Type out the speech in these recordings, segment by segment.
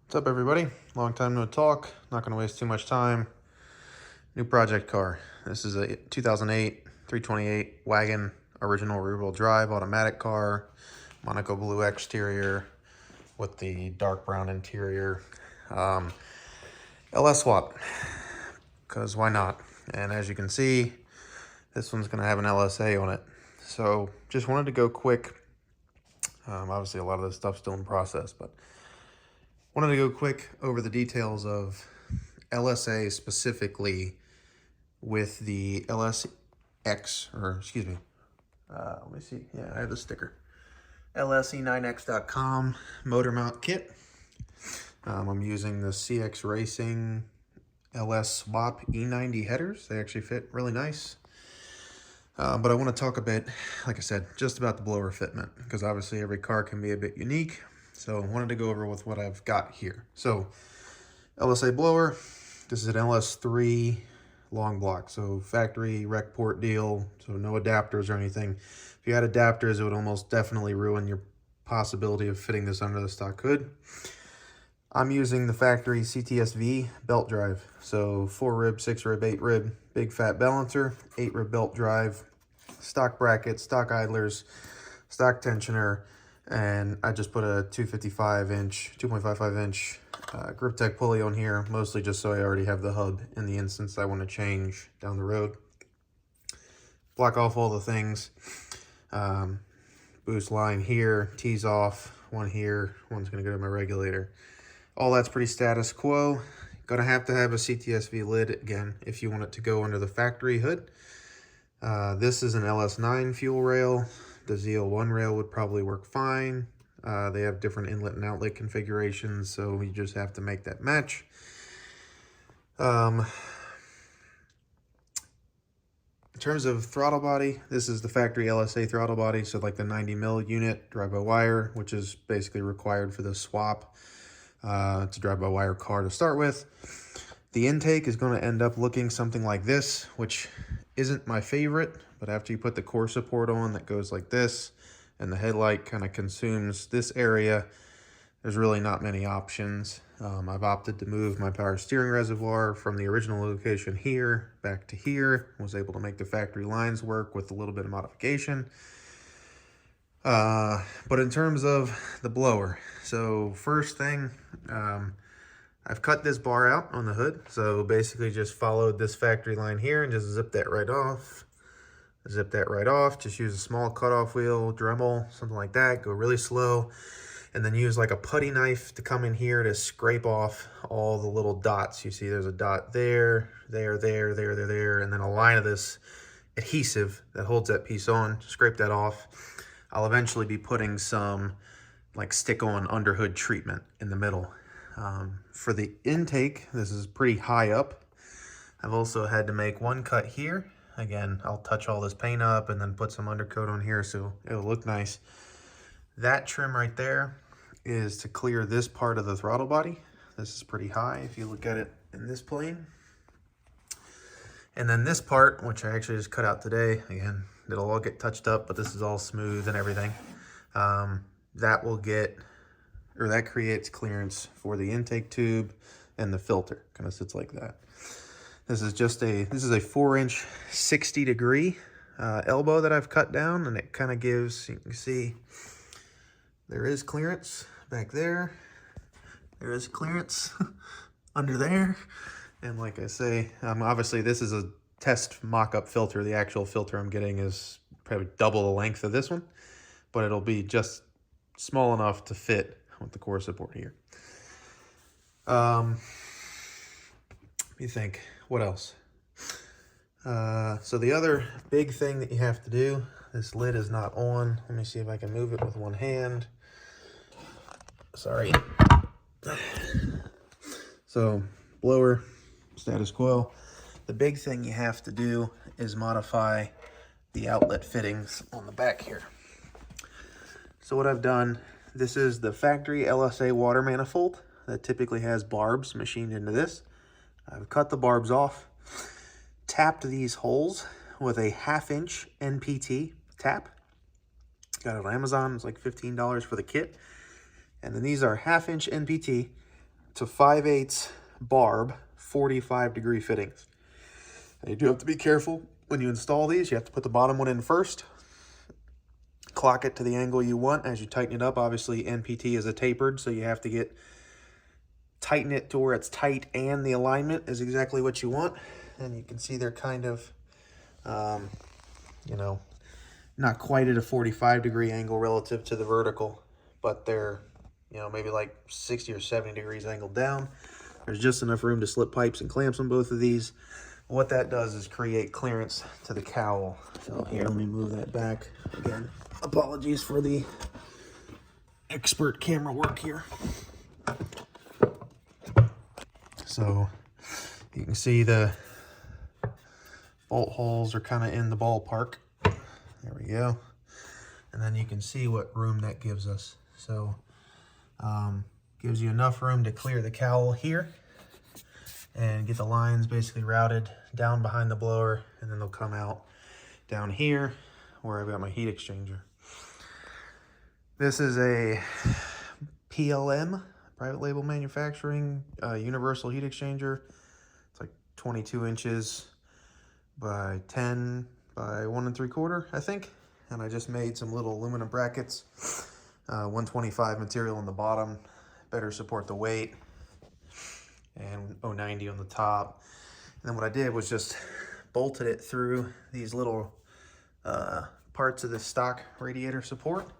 What's up, everybody? Long time no talk. Not going to waste too much time. New project car. This is a 2008 328 wagon, original rear-wheel drive automatic car, Monaco blue exterior with the dark brown interior. LS swap, because why not? And as you can see, this one's going to have an LSA on it. So just wanted to go quick. Obviously, a lot of this stuff's still in process, but wanted to go quick over the details of LSA specifically with the LSX, or excuse me, let me see. Yeah, I have the sticker. LSE9X.com motor mount kit. I'm using the CX Racing LS Swap E90 headers. They actually fit really nice. But I want to talk a bit, like I said, just about the blower fitment, because obviously every car can be a bit unique. So I wanted to go over with what I've got here. So LSA blower, this is an LS3 long block. So factory rec port deal, so no adapters or anything. If you had adapters, it would almost definitely ruin your possibility of fitting this under the stock hood. I'm using the factory CTSV belt drive. So 4 rib, 6 rib, 8 rib, big fat balancer, 8 rib belt drive, stock brackets, stock idlers, stock tensioner, and I just put a 2.55 inch grip tech pulley on here, mostly just so I already have the hub in the instance I want to change down the road. Block off all the things. Boost line here, tees off, one here, one's going to go to my regulator. All that's pretty status quo. Gonna have a CTSV lid again if you want it to go under the factory hood. This is an LS9 fuel rail. The ZL1 rail would probably work fine. They have different inlet and outlet configurations, so you just have to make that match. In terms of throttle body, this is the factory LSA throttle body, so like the 90 mil unit drive-by-wire, which is basically required for the swap. It's a drive-by-wire car to start with. The intake is going to end up looking something like this, which isn't my favorite, but after you put the core support on, that goes like this, and the headlight kind of consumes this area, there's really not many options. I've opted to move my power steering reservoir from the original location here back to here. Was able to make the factory lines work with a little bit of modification. But in terms of the blower, so first thing, I've cut this bar out on the hood. So basically just followed this factory line here and just zip that right off. Zip that right off. Just use a small cutoff wheel, Dremel, something like that. Go really slow. And then use like a putty knife to come in here to scrape off all the little dots. You see there's a dot there, there, and then a line of this adhesive that holds that piece on. Scrape that off. I'll eventually be putting some like stick-on underhood treatment in the middle. For the intake, this is pretty high up. I've also had to make one cut here. Again, I'll touch all this paint up and then put some undercoat on here so it'll look nice. That trim right there is to clear this part of the throttle body. This is pretty high if you look at it in this plane. And then this part, which I actually just cut out today, again, it'll all get touched up, but this is all smooth and everything. That creates clearance for the intake tube and the filter. Kind of sits like that. This is a 4-inch 60-degree elbow that I've cut down, and it kind of gives, you can see there is clearance back there. There is clearance under there. And like I say, obviously this is a test mock-up filter. The actual filter I'm getting is probably double the length of this one, but it'll be just small enough to fit with the core support here. Let me think, what else? So the other big thing that you have to do, this lid is not on. Let me see if I can move it with one hand. Sorry. So blower, status quo. The big thing you have to do is modify the outlet fittings on the back here. So what I've done, this is the factory LSA water manifold that typically has barbs machined into this. I've cut the barbs off, tapped these holes with a 1/2-inch NPT tap. Got it on Amazon, it's like $15 for the kit. And then these are 1/2-inch NPT to 5/8 barb 45-degree fittings. And you do have to be careful when you install these. You have to put the bottom one in first, clock it to the angle you want. As you tighten it up, obviously NPT is a tapered, so you have to tighten it to where it's tight and the alignment is exactly what you want. And you can see they're kind of, you know, not quite at a 45-degree angle relative to the vertical, but they're, you know, maybe like 60 or 70 degrees angled down. There's just enough room to slip pipes and clamps on both of these. What that does is create clearance to the cowl. So here, let me move that back. Again, apologies for the expert camera work here. So you can see the bolt holes are kind of in the ballpark. There we go. And then you can see what room that gives us. So gives you enough room to clear the cowl here and get the lines basically routed down behind the blower, and then they'll come out down here where I've got my heat exchanger. This is a PLM, private label manufacturing, universal heat exchanger. It's like 22 inches by 10 by 1 3/4, I think. And I just made some little aluminum brackets, 125 material on the bottom, better support the weight, and 090 on the top. And then what I did was just bolted it through these little parts of the stock radiator support.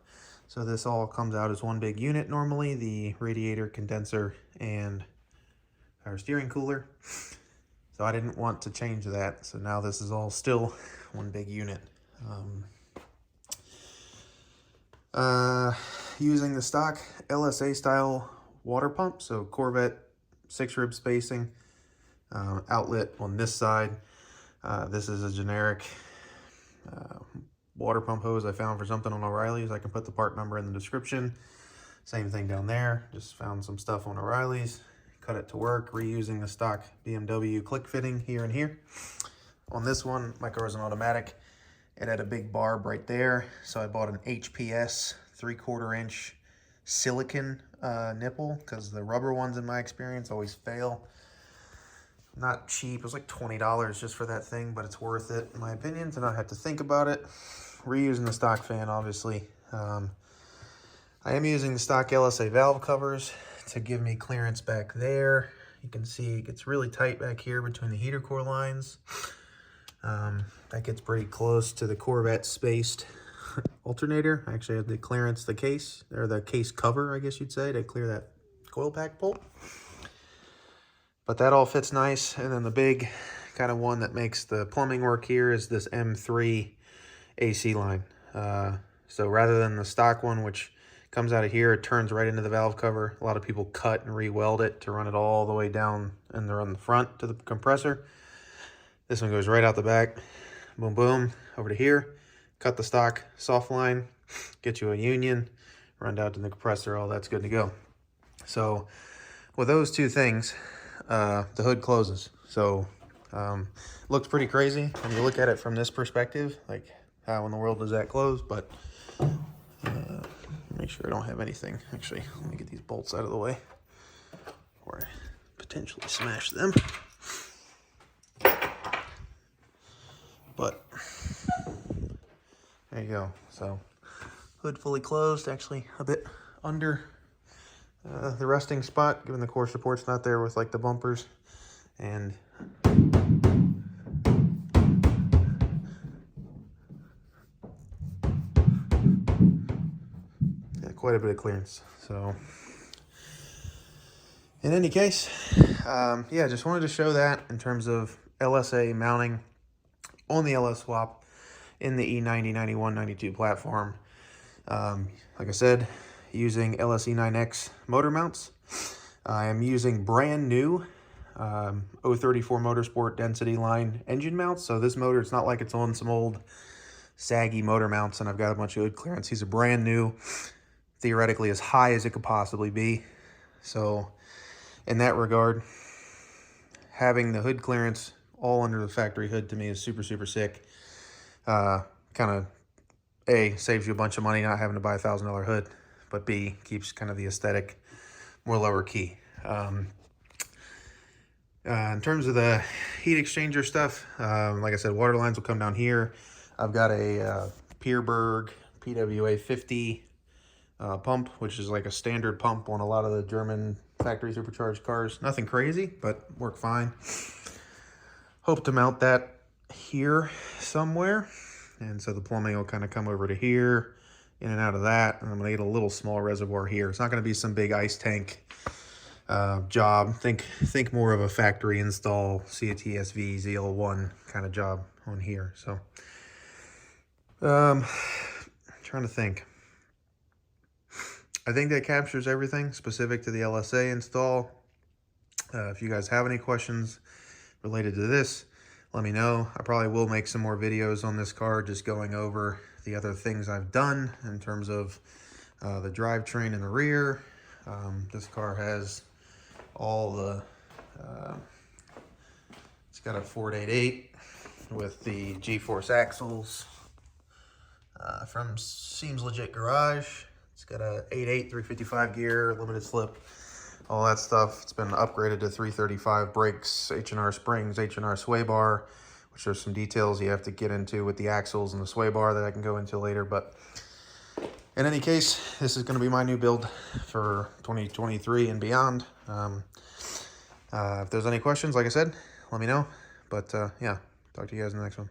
So this all comes out as one big unit normally, the radiator, condenser, and our steering cooler. So I didn't want to change that. So now this is all still one big unit. Using the stock LSA style water pump, so Corvette 6-rib spacing, outlet on this side. This is a generic water pump hose I found for something on O'Reilly's. I can put the part number in the description. Same thing down there. Just found some stuff on O'Reilly's. Cut it to work, reusing the stock BMW click fitting here and here. On this one, my car is an automatic. It had a big barb right there, so I bought an HPS 3/4 inch silicon nipple, because the rubber ones, in my experience, always fail. Not cheap. It was like $20 just for that thing, but it's worth it, in my opinion, to not have to think about it. Reusing the stock fan, obviously. I am using the stock LSA valve covers to give me clearance back there. You can see it gets really tight back here between the heater core lines. That gets pretty close to the Corvette spaced alternator. I actually had to clearance the case, or the case cover, I guess you'd say, to clear that coil pack bolt. But that all fits nice. And then the big kind of one that makes the plumbing work here is this M3 AC line. So rather than the stock one, which comes out of here, it turns right into the valve cover. A lot of people cut and re-weld it to run it all the way down and they're on the front to the compressor. This one goes right out the back, boom, boom, over to here. Cut the stock soft line, get you a union, run down to the compressor, all that's good to go. So with those two things, the hood closes. So looks pretty crazy when you look at it from this perspective, like how in the world does that close? But make sure I don't have anything. Actually, let me get these bolts out of the way or I potentially smash them. But there you go. So hood fully closed, actually a bit under the resting spot, given the core support's not there with like the bumpers. And yeah, quite a bit of clearance. So in any case, yeah, just wanted to show that in terms of LSA mounting on the LS swap in the E91 92 platform. Like I said, using LS-E9X motor mounts. I am using brand new 034 Motorsport density line engine mounts. So this motor, it's not like it's on some old saggy motor mounts and I've got a bunch of hood clearance. These are brand new, theoretically as high as it could possibly be. So in that regard, having the hood clearance all under the factory hood to me is super, super sick. Kind of, A, saves you a bunch of money not having to buy a $1,000 hood, but B, keeps kind of the aesthetic more lower key. In terms of the heat exchanger stuff, like I said, water lines will come down here. I've got a Pierberg PWA 50 pump, which is like a standard pump on a lot of the German factory supercharged cars. Nothing crazy, but work fine. Hope to mount that here somewhere. And so the plumbing will kind of come over to here, in and out of that. And I'm gonna get a little small reservoir here. It's not gonna be some big ice tank job. Think more of a factory install CATSV ZL1 kind of job on here. So trying to think. I think that captures everything specific to the LSA install. If you guys have any questions related to this, let me know. I probably will make some more videos on this car, just going over the other things I've done in terms of the drivetrain in the rear. This car has all the, it's got a 488 with the G-force axles from Seems Legit Garage. It's got a 8.8 355 gear, limited slip, all that stuff. It's been upgraded to 335 brakes, H&R springs, H&R sway bar, which there's some details you have to get into with the axles and the sway bar that I can go into later. But in any case, this is going to be my new build for 2023 and beyond. If there's any questions, like I said, let me know. But yeah, talk to you guys in the next one.